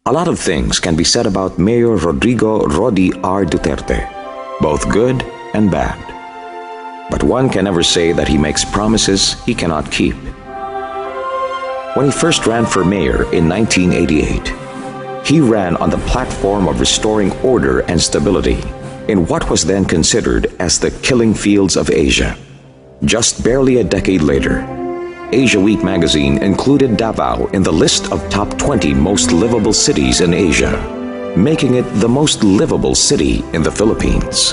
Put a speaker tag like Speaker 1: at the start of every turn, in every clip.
Speaker 1: A lot of things can be said about Mayor Rodrigo Rodi R. Duterte, both good and bad. But one can never say that he makes promises he cannot keep. When he first ran for mayor in 1988, he ran on the platform of restoring order and stability in what was then considered as the killing fields of Asia. Just barely a decade later, Asia Week magazine included Davao in the list of top 20 most livable cities in Asia, making it the most livable city in the Philippines.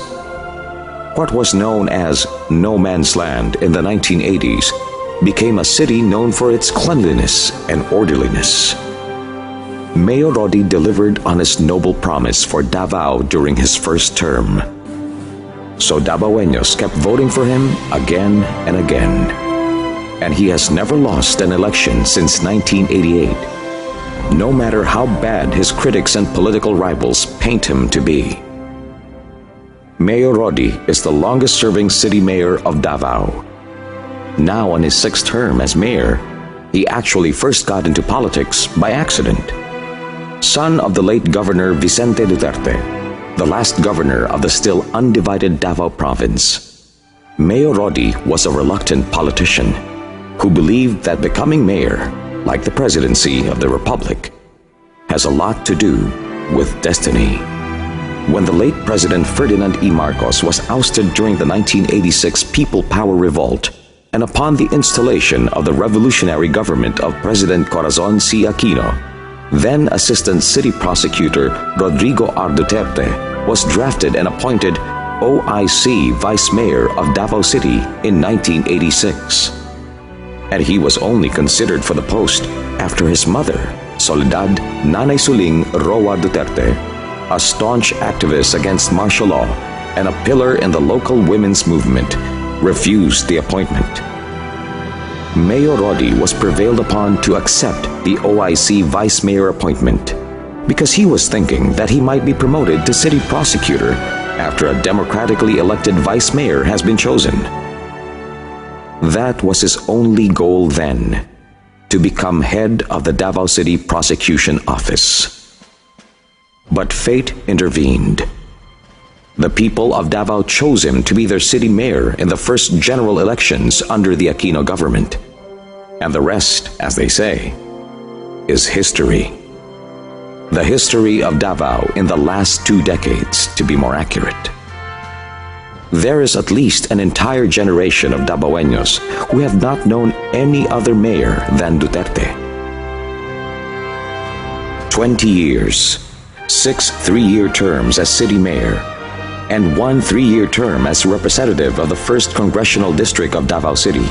Speaker 1: What was known as no man's land in the 1980s became a city known for its cleanliness and orderliness. Mayor Rodi delivered on his noble promise for Davao during his first term. So Davaoeños kept voting for him again and again. And he has never lost an election since 1988, no matter how bad his critics and political rivals paint him to be. Mayor Rodi is the longest-serving city mayor of Davao. Now on his sixth term as mayor, he actually first got into politics by accident. Son of the late Governor Vicente Duterte, the last governor of the still undivided Davao province, Mayor Rodi was a reluctant politician who believed that becoming mayor, like the presidency of the republic, has a lot to do with destiny. When the late President Ferdinand E. Marcos was ousted during the 1986 People Power Revolt, and upon the installation of the revolutionary government of President Corazon C. Aquino, then Assistant City Prosecutor Rodrigo R. Duterte was drafted and appointed OIC Vice Mayor of Davao City in 1986. And he was only considered for the post after his mother, Soledad Nanay Suling Roa Duterte, a staunch activist against martial law and a pillar in the local women's movement, refused the appointment. Mayor Rodi was prevailed upon to accept the OIC Vice Mayor appointment because he was thinking that he might be promoted to City Prosecutor after a democratically elected Vice Mayor has been chosen. That was his only goal then, to become head of the Davao City Prosecution Office. But fate intervened. The people of Davao chose him to be their city mayor in the first general elections under the Aquino government. And the rest, as they say, is history. The history of Davao in the last 2 decades, to be more accurate. There is at least an entire generation of Davaoeños who have not known any other mayor than Duterte. 20 years, 6 3-year terms as city mayor, and 1 3-year term as representative of the 1st Congressional District of Davao City.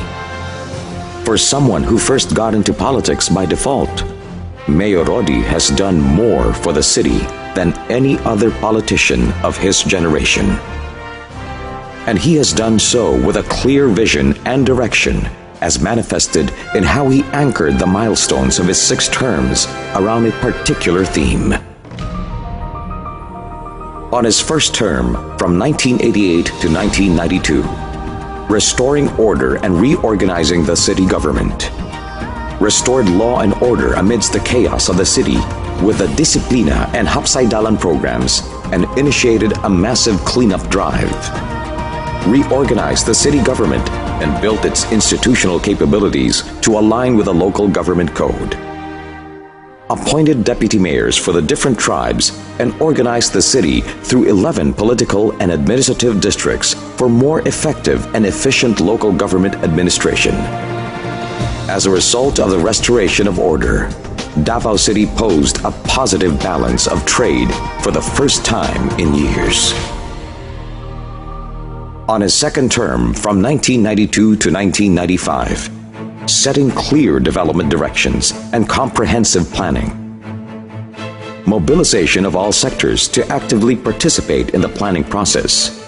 Speaker 1: For someone who first got into politics by default, Mayor Rodi has done more for the city than any other politician of his generation. And he has done so with a clear vision and direction, as manifested in how he anchored the milestones of his 6 terms around a particular theme. On his first term, from 1988 to 1992, restoring order and reorganizing the city government, restored law and order amidst the chaos of the city with the Disiplina and Hapsay-Dalan programs, and initiated a massive cleanup drive, reorganized the city government and built its institutional capabilities to align with the local government code, appointed deputy mayors for the different tribes, and organized the city through 11 political and administrative districts for more effective and efficient local government administration. As a result of the restoration of order, Davao City posed a positive balance of trade for the first time in years. On his second term, from 1992 to 1995, setting clear development directions and comprehensive planning, mobilization of all sectors to actively participate in the planning process,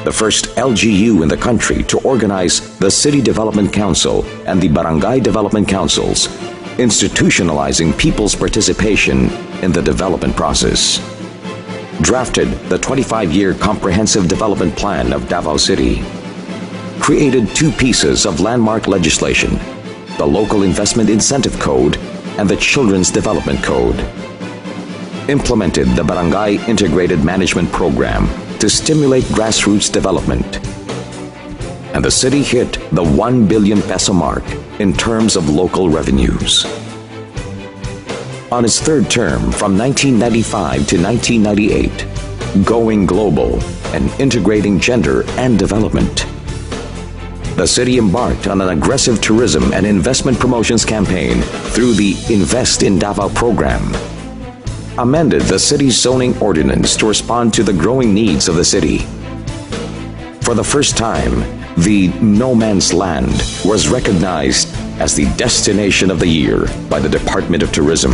Speaker 1: the first LGU in the country to organize the City Development Council and the Barangay Development Councils, institutionalizing people's participation in the development process, drafted the 25-year Comprehensive Development Plan of Davao City, created 2 pieces of landmark legislation, the Local Investment Incentive Code and the Children's Development Code, implemented the Barangay Integrated Management Program to stimulate grassroots development. And the city hit the 1 billion peso mark in terms of local revenues. On its third term from 1995 to 1998, going global and integrating gender and development, the city embarked on an aggressive tourism and investment promotions campaign through the Invest in Davao program, amended the city's zoning ordinance to respond to the growing needs of the city. For the first time, the No Man's Land was recognized as the Destination of the Year by the Department of Tourism,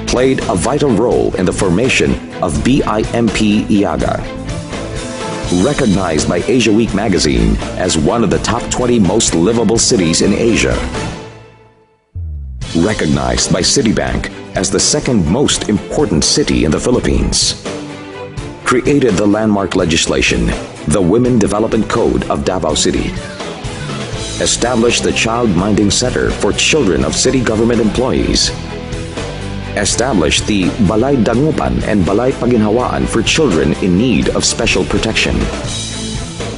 Speaker 1: played a vital role in the formation of BIMP Iaga, recognized by Asia Week magazine as one of the top 20 most livable cities in Asia, recognized by Citibank as the second most important city in the Philippines, created the landmark legislation, the Women Development Code of Davao City, established the Child Minding Center for children of city government employees, established the Balay Dangupan and Balay Paginhawaan for children in need of special protection.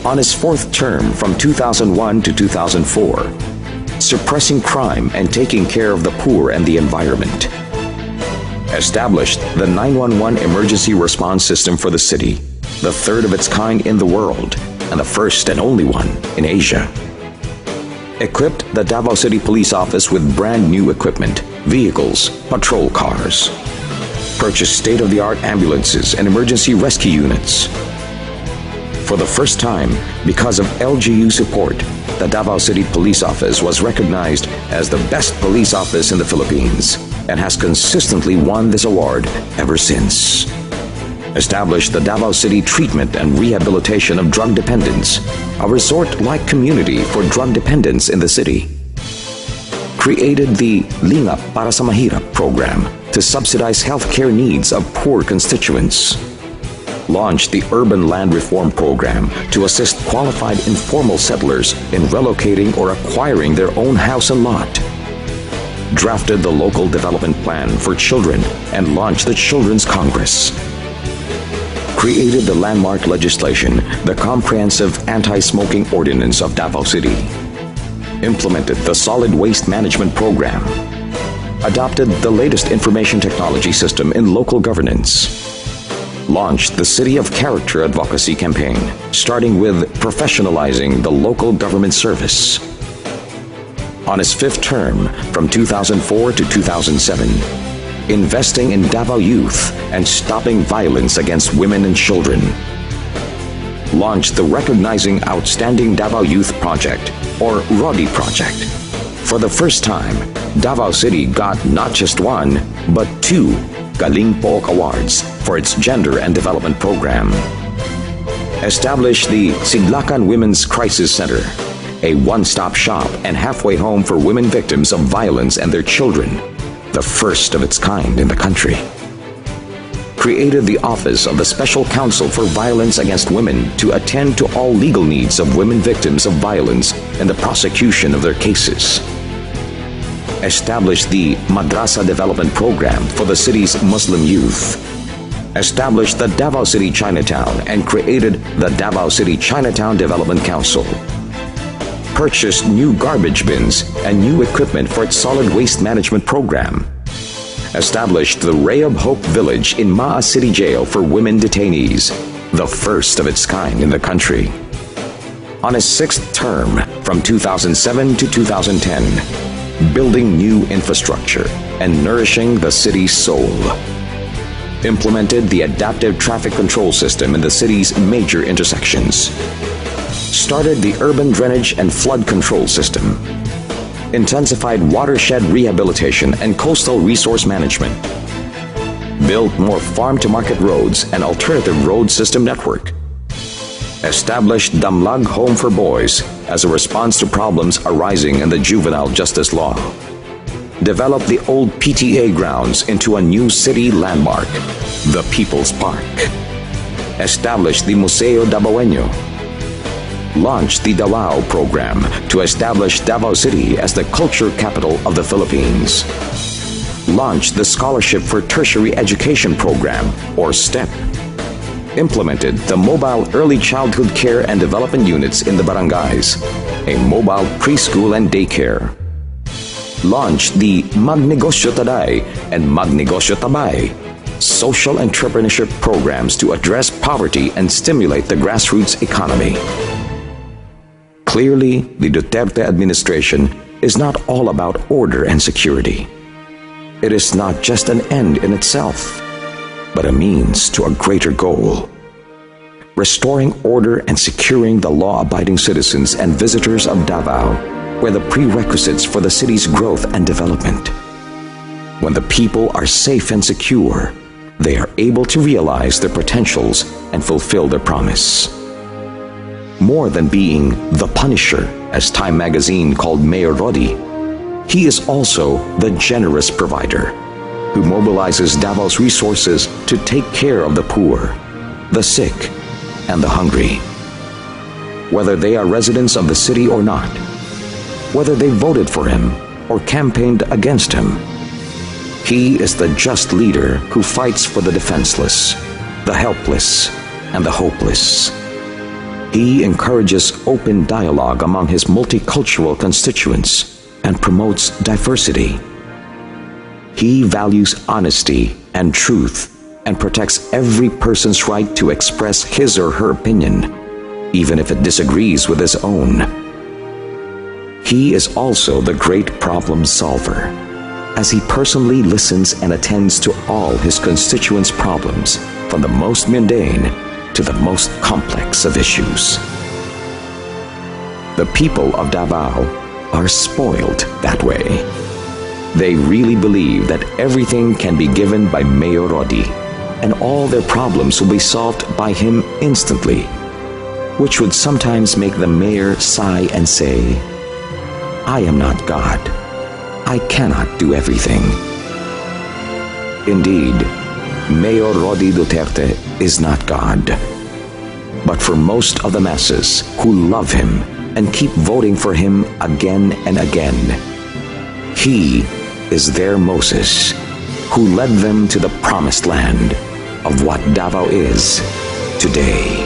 Speaker 1: On his fourth term from 2001 to 2004, suppressing crime and taking care of the poor and the environment, established the 911 emergency response system for the city, the third of its kind in the world and the first and only one in Asia. Equipped the Davao City Police Office with brand new equipment, vehicles, patrol cars. Purchased state-of-the-art ambulances and emergency rescue units. For the first time, because of LGU support, the Davao City Police Office was recognized as the best police office in the Philippines and has consistently won this award ever since. Established the Davao City Treatment and Rehabilitation of Drug Dependents, a resort-like community for drug dependents in the city. Created the Lingap Para sa Mahirap program to subsidize healthcare needs of poor constituents. Launched the Urban Land Reform Program to assist qualified informal settlers in relocating or acquiring their own house and lot. Drafted the Local Development Plan for Children and launched the Children's Congress. Created the landmark legislation, the Comprehensive Anti-Smoking Ordinance of Davao City. Implemented the Solid Waste Management Program. Adopted the latest information technology system in local governance. Launched the City of Character Advocacy campaign, starting with professionalizing the local government service. On his fifth term, from 2004 to 2007, investing in Davao youth and stopping violence against women and children. Launched the Recognizing Outstanding Davao Youth Project, or RODI Project. For the first time, Davao City got not just one, but two Galing Pook Awards for its gender and development program. Established the Siglakan Women's Crisis Center, a one-stop shop and halfway home for women victims of violence and their children, the first of its kind in the country. Created the Office of the Special Counsel for Violence Against Women to attend to all legal needs of women victims of violence and the prosecution of their cases. Established the Madrasa Development Program for the city's Muslim youth. Established the Davao City Chinatown and created the Davao City Chinatown Development Council. Purchased new garbage bins and new equipment for its solid waste management program. Established the Ray of Hope Village in Maa City Jail for women detainees, the first of its kind in the country. On his sixth term, from 2007 to 2010, building new infrastructure and nourishing the city's soul. Implemented the adaptive traffic control system in the city's major intersections. Started the urban drainage and flood control system. Intensified watershed rehabilitation and coastal resource management. Built more farm-to-market roads and alternative road system network. Established Damlag Home for Boys as a response to problems arising in the juvenile justice law. Developed the old PTA grounds into a new city landmark, the People's Park. Established the Museo Davaoeño. Launched the Davao program to establish Davao City as the culture capital of the Philippines. launched the Scholarship for Tertiary Education Program, or STEP, implemented the Mobile Early Childhood Care and Development Units in the barangays, a mobile preschool and daycare, launched the Magnegosyo Taday and Magnegosyo Tabay, social entrepreneurship programs to address poverty and stimulate the grassroots economy. Clearly, the Duterte administration is not all about order and security. It is not just an end in itself, but a means to a greater goal: restoring order and securing the law-abiding citizens and visitors of Davao were the prerequisites for the city's growth and development. When the people are safe and secure, they are able to realize their potentials and fulfill their promise. More than being the Punisher, as Time magazine called Mayor Rodi, he is also the generous provider who mobilizes Davao's resources to take care of the poor, the sick, and the hungry. Whether they are residents of the city or not, whether they voted for him or campaigned against him, he is the just leader who fights for the defenseless, the helpless, and the hopeless. He encourages open dialogue among his multicultural constituents and promotes diversity. He values honesty and truth and protects every person's right to express his or her opinion, even if it disagrees with his own. He is also the great problem solver, as he personally listens and attends to all his constituents' problems, from the most mundane to the most complex of issues. The people of Davao are spoiled that way. They really believe that everything can be given by Mayor Rodi, and all their problems will be solved by him instantly, which would sometimes make the mayor sigh and say, "I am not God. I cannot do everything." Indeed, Mayor Rodi Duterte is not God. But for most of the masses who love him and keep voting for him again and again, he is their Moses who led them to the promised land of what Davao is today.